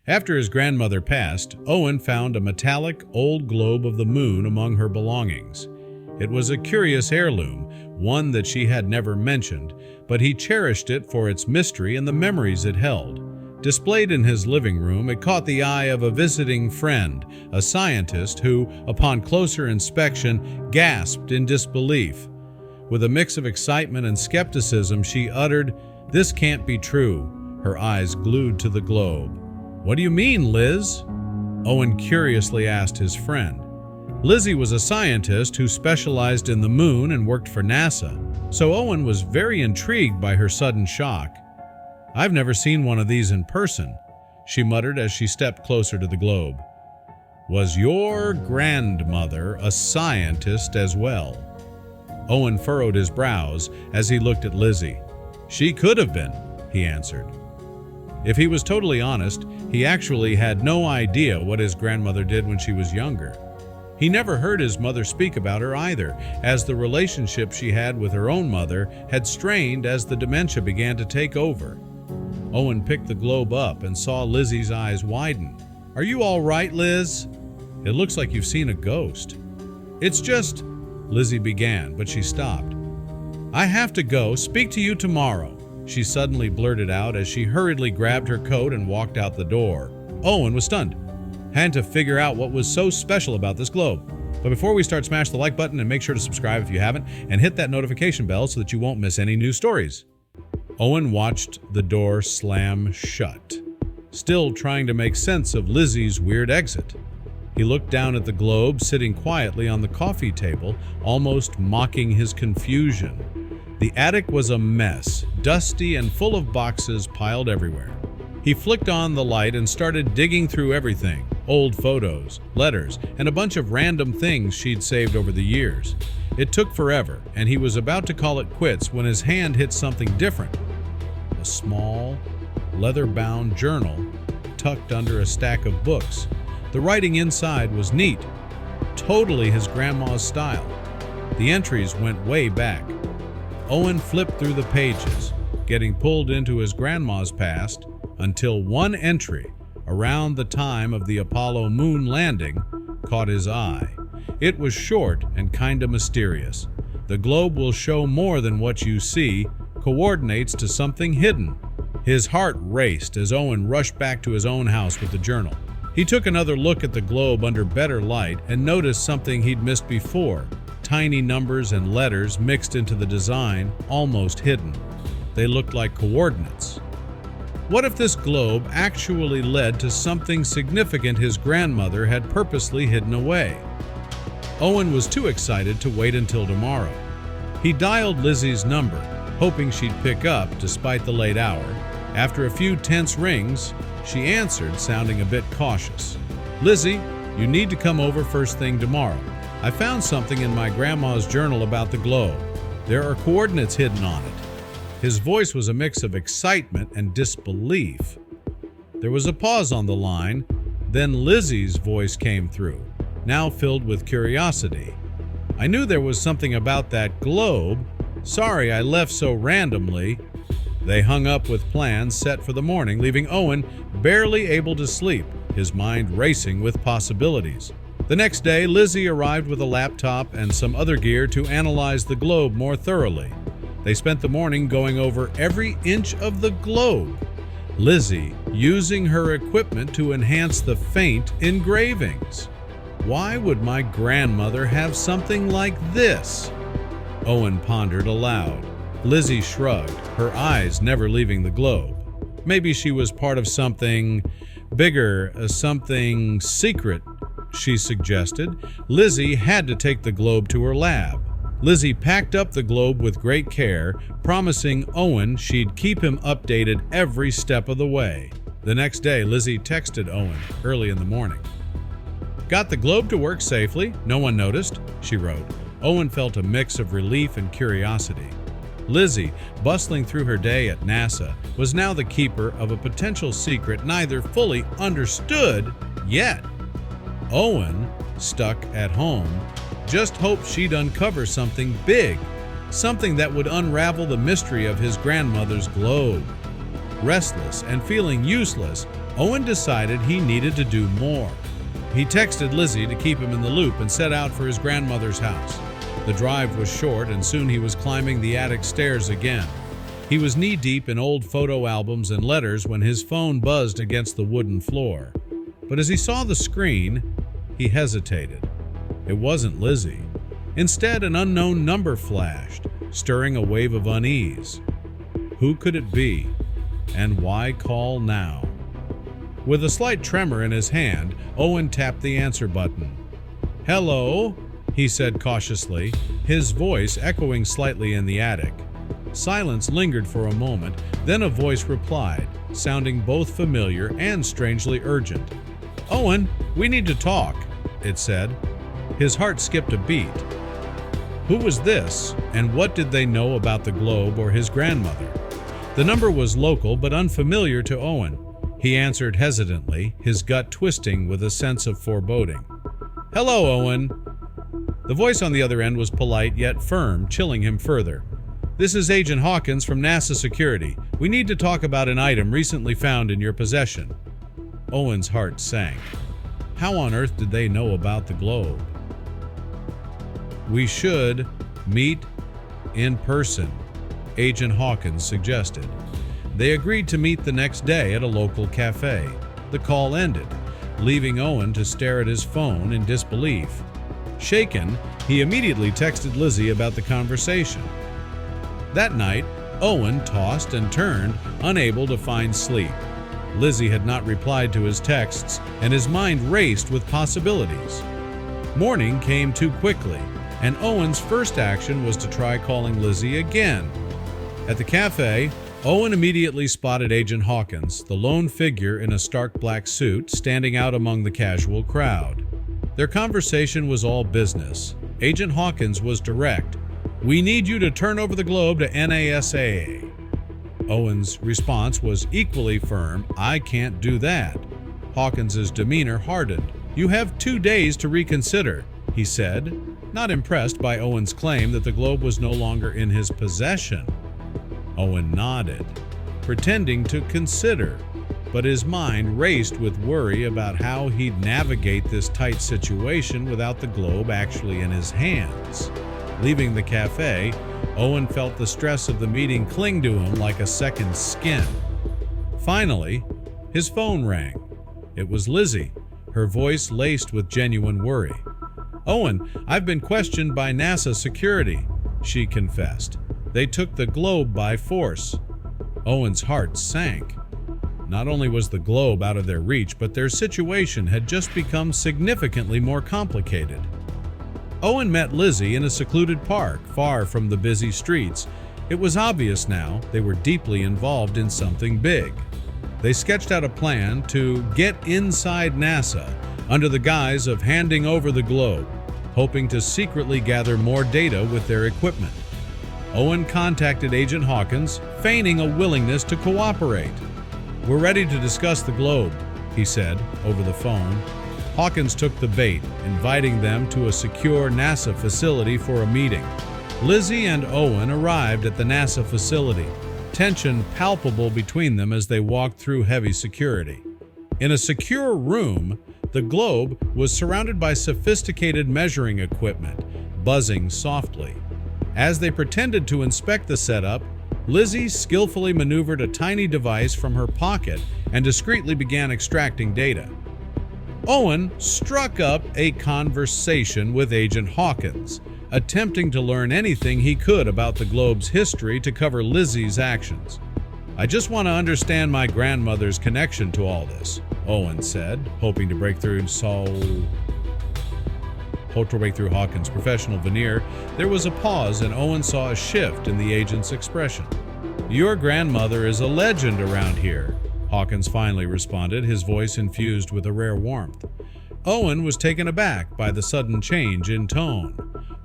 After his grandmother passed, Owen found a metallic old globe of the moon among her belongings. It was a curious heirloom, one that she had never mentioned, but he cherished it for its mystery and the memories it held. Displayed in his living room, it caught the eye of a visiting friend, a scientist who, upon closer inspection, gasped in disbelief. With a mix of excitement and skepticism, she uttered, "This can't be true," her eyes glued to the globe. "What do you mean, Liz?" Owen curiously asked his friend. Lizzie was a scientist who specialized in the moon and worked for NASA, so Owen was very intrigued by her sudden shock. "I've never seen one of these in person," she muttered as she stepped closer to the globe. "Was your grandmother a scientist as well?" Owen furrowed his brows as he looked at Lizzie. "She could have been," he answered. If he was totally honest, he actually had no idea what his grandmother did when she was younger. He never heard his mother speak about her either, as the relationship she had with her own mother had strained as the dementia began to take over. Owen picked the globe up and saw Lizzie's eyes widen. "Are you all right, Liz? It looks like you've seen a ghost." "It's just," Lizzie began, but she stopped. "I have to go. Speak to you tomorrow," she suddenly blurted out as she hurriedly grabbed her coat and walked out the door. Owen was stunned. Had to figure out what was so special about this globe. But before we start, smash the like button and make sure to subscribe if you haven't, and hit that notification bell so that you won't miss any new stories. Owen watched the door slam shut, still trying to make sense of Lizzie's weird exit. He looked down at the globe sitting quietly on the coffee table, almost mocking his confusion. The attic was a mess, dusty and full of boxes piled everywhere. He flicked on the light and started digging through everything, old photos, letters, and a bunch of random things she'd saved over the years. It took forever, and he was about to call it quits when his hand hit something different. A small, leather-bound journal tucked under a stack of books. The writing inside was neat, totally his grandma's style. The entries went way back. Owen flipped through the pages, getting pulled into his grandma's past, until one entry, around the time of the Apollo moon landing, caught his eye. It was short and kinda mysterious. "The globe will show more than what you see, coordinates to something hidden." His heart raced as Owen rushed back to his own house with the journal. He took another look at the globe under better light and noticed something he'd missed before. Tiny numbers and letters mixed into the design, almost hidden. They looked like coordinates. What if this globe actually led to something significant his grandmother had purposely hidden away? Owen was too excited to wait until tomorrow. He dialed Lizzie's number, hoping she'd pick up despite the late hour. After a few tense rings, she answered, sounding a bit cautious. "Lizzie, you need to come over first thing tomorrow. I found something in my grandma's journal about the globe. There are coordinates hidden on it." His voice was a mix of excitement and disbelief. There was a pause on the line, then Lizzie's voice came through, now filled with curiosity. "I knew there was something about that globe. Sorry I left so randomly." They hung up with plans set for the morning, leaving Owen barely able to sleep, his mind racing with possibilities. The next day, Lizzie arrived with a laptop and some other gear to analyze the globe more thoroughly. They spent the morning going over every inch of the globe, Lizzie using her equipment to enhance the faint engravings. "Why would my grandmother have something like this?" Owen pondered aloud. Lizzie shrugged, her eyes never leaving the globe. Maybe she was part of something bigger, something secret, she suggested. Lizzie had to take the globe to her lab. Lizzie packed up the globe with great care, promising Owen she'd keep him updated every step of the way. The next day, Lizzie texted Owen early in the morning. "Got the globe to work safely. No one noticed," she wrote. Owen felt a mix of relief and curiosity. Lizzie, bustling through her day at NASA, was now the keeper of a potential secret neither fully understood yet. Owen, stuck at home, just hoped she'd uncover something big, something that would unravel the mystery of his grandmother's globe. Restless and feeling useless, Owen decided he needed to do more. He texted Lizzie to keep him in the loop and set out for his grandmother's house. The drive was short, and soon he was climbing the attic stairs again. He was knee-deep in old photo albums and letters when his phone buzzed against the wooden floor. But as he saw the screen, he hesitated. It wasn't Lizzie. Instead, an unknown number flashed, stirring a wave of unease. Who could it be? And why call now? With a slight tremor in his hand, Owen tapped the answer button. "Hello?" he said cautiously, his voice echoing slightly in the attic. Silence lingered for a moment, then a voice replied, sounding both familiar and strangely urgent. "Owen, we need to talk," it said. His heart skipped a beat. Who was this, and what did they know about the globe or his grandmother? The number was local but unfamiliar to Owen. He answered hesitantly, his gut twisting with a sense of foreboding. "Hello, Owen." The voice on the other end was polite yet firm, chilling him further. "This is Agent Hawkins from NASA Security. We need to talk about an item recently found in your possession." Owen's heart sank. How on earth did they know about the globe? "We should meet in person," Agent Hawkins suggested. They agreed to meet the next day at a local cafe. The call ended, leaving Owen to stare at his phone in disbelief. Shaken, he immediately texted Lizzie about the conversation. That night, Owen tossed and turned, unable to find sleep. Lizzie had not replied to his texts, and his mind raced with possibilities. Morning came too quickly, and Owen's first action was to try calling Lizzie again. At the cafe, Owen immediately spotted Agent Hawkins, the lone figure in a stark black suit, standing out among the casual crowd. Their conversation was all business. Agent Hawkins was direct. "We need you to turn over the globe to NASA." Owen's response was equally firm. "I can't do that." Hawkins's demeanor hardened. "You have 2 days to reconsider," he said, not impressed by Owen's claim that the globe was no longer in his possession. Owen nodded, pretending to consider, but his mind raced with worry about how he'd navigate this tight situation without the globe actually in his hands. Leaving the cafe, Owen felt the stress of the meeting cling to him like a second skin. Finally, his phone rang. It was Lizzie, her voice laced with genuine worry. "Owen, I've been questioned by NASA security," she confessed. "They took the globe by force." Owen's heart sank. Not only was the globe out of their reach, but their situation had just become significantly more complicated. Owen met Lizzie in a secluded park, far from the busy streets. It was obvious now they were deeply involved in something big. They sketched out a plan to get inside NASA under the guise of handing over the globe, hoping to secretly gather more data with their equipment. Owen contacted Agent Hawkins, feigning a willingness to cooperate. "We're ready to discuss the globe," he said over the phone. Hawkins took the bait, inviting them to a secure NASA facility for a meeting. Lizzie and Owen arrived at the NASA facility, tension palpable between them as they walked through heavy security. In a secure room, the globe was surrounded by sophisticated measuring equipment, buzzing softly. As they pretended to inspect the setup, Lizzie skillfully maneuvered a tiny device from her pocket and discreetly began extracting data. Owen struck up a conversation with Agent Hawkins, attempting to learn anything he could about the globe's history to cover Lizzie's actions. "I just want to understand my grandmother's connection to all this," Owen said, hoping to break through Hawkins' professional veneer. There was a pause, and Owen saw a shift in the agent's expression. "Your grandmother is a legend around here," Hawkins finally responded, his voice infused with a rare warmth. Owen was taken aback by the sudden change in tone.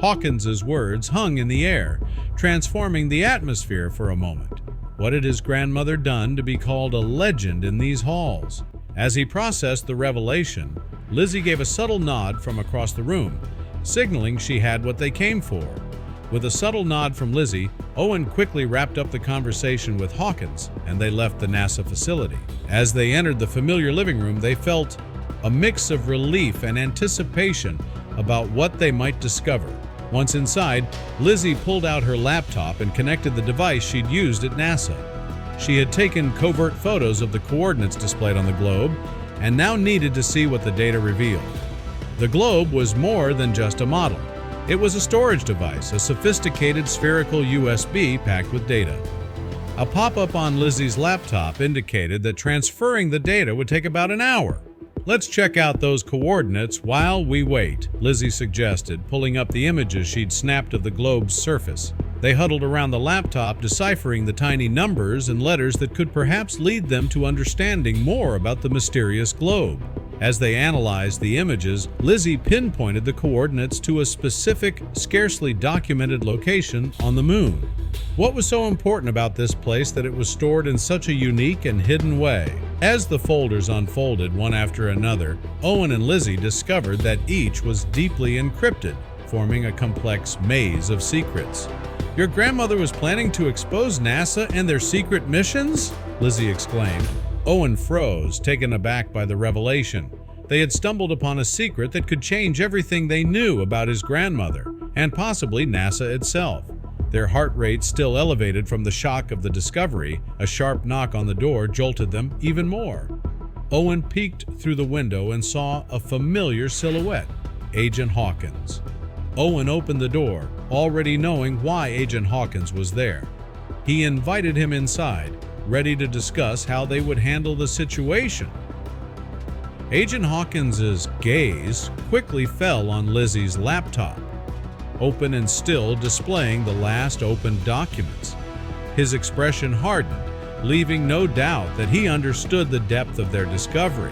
Hawkins's words hung in the air, transforming the atmosphere for a moment. What had his grandmother done to be called a legend in these halls? As he processed the revelation, Lizzie gave a subtle nod from across the room, signaling she had what they came for. With a subtle nod from Lizzie, Owen quickly wrapped up the conversation with Hawkins, and they left the NASA facility. As they entered the familiar living room, they felt a mix of relief and anticipation about what they might discover. Once inside, Lizzie pulled out her laptop and connected the device she'd used at NASA. She had taken covert photos of the coordinates displayed on the globe and now needed to see what the data revealed. The globe was more than just a model. It was a storage device, a sophisticated spherical USB packed with data. A pop-up on Lizzie's laptop indicated that transferring the data would take about an hour. "Let's check out those coordinates while we wait," Lizzie suggested, pulling up the images she'd snapped of the globe's surface. They huddled around the laptop, deciphering the tiny numbers and letters that could perhaps lead them to understanding more about the mysterious globe. As they analyzed the images, Lizzie pinpointed the coordinates to a specific, scarcely documented location on the moon. What was so important about this place that it was stored in such a unique and hidden way? As the folders unfolded one after another, Owen and Lizzie discovered that each was deeply encrypted, forming a complex maze of secrets. "Your grandmother was planning to expose NASA and their secret missions?" Lizzie exclaimed. Owen froze, taken aback by the revelation. They had stumbled upon a secret that could change everything they knew about his grandmother, and possibly NASA itself. Their heart rate still elevated from the shock of the discovery. A sharp knock on the door jolted them even more. Owen peeked through the window and saw a familiar silhouette, Agent Hawkins. Owen opened the door, already knowing why Agent Hawkins was there. He invited him inside, ready to discuss how they would handle the situation. Agent Hawkins's gaze quickly fell on Lizzie's laptop, open and still displaying the last opened documents. His expression hardened, leaving no doubt that he understood the depth of their discovery.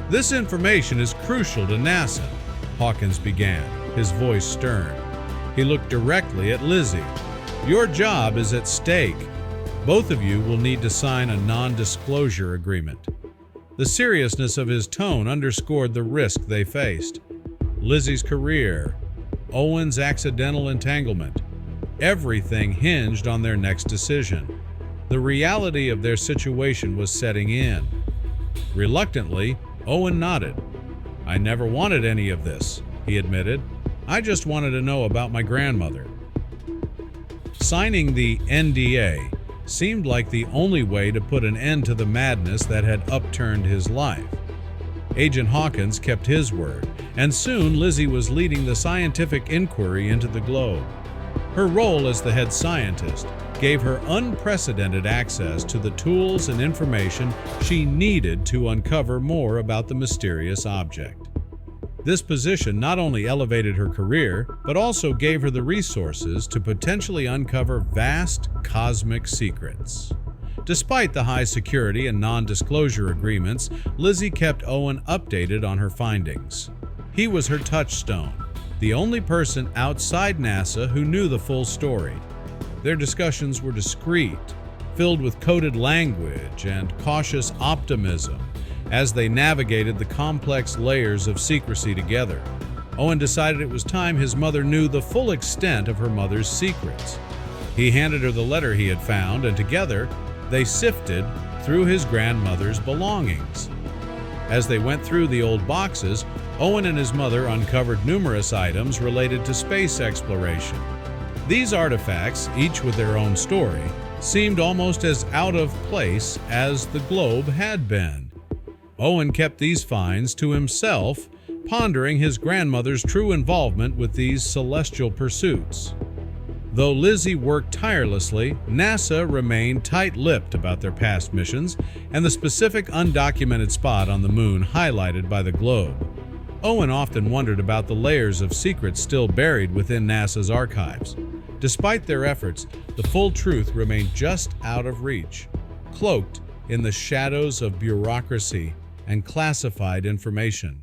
"This information is crucial to NASA," Hawkins began, his voice stern. He looked directly at Lizzie. "Your job is at stake. Both of you will need to sign a non-disclosure agreement." The seriousness of his tone underscored the risk they faced. Lizzie's career, Owen's accidental entanglement, everything hinged on their next decision. The reality of their situation was setting in. Reluctantly, Owen nodded. "I never wanted any of this," he admitted. "I just wanted to know about my grandmother." Signing the NDA seemed like the only way to put an end to the madness that had upturned his life. Agent Hawkins kept his word, and soon Lizzie was leading the scientific inquiry into the globe. Her role as the head scientist gave her unprecedented access to the tools and information she needed to uncover more about the mysterious object. This position not only elevated her career, but also gave her the resources to potentially uncover vast cosmic secrets. Despite the high security and non-disclosure agreements, Lizzie kept Owen updated on her findings. He was her touchstone, the only person outside NASA who knew the full story. Their discussions were discreet, filled with coded language and cautious optimism as they navigated the complex layers of secrecy together. Owen decided it was time his mother knew the full extent of her mother's secrets. He handed her the letter he had found, and together they sifted through his grandmother's belongings. As they went through the old boxes, Owen and his mother uncovered numerous items related to space exploration. These artifacts, each with their own story, seemed almost as out of place as the globe had been. Owen kept these finds to himself, pondering his grandmother's true involvement with these celestial pursuits. Though Lizzie worked tirelessly, NASA remained tight-lipped about their past missions and the specific undocumented spot on the moon highlighted by the globe. Owen often wondered about the layers of secrets still buried within NASA's archives. Despite their efforts, the full truth remained just out of reach, cloaked in the shadows of bureaucracy and classified information.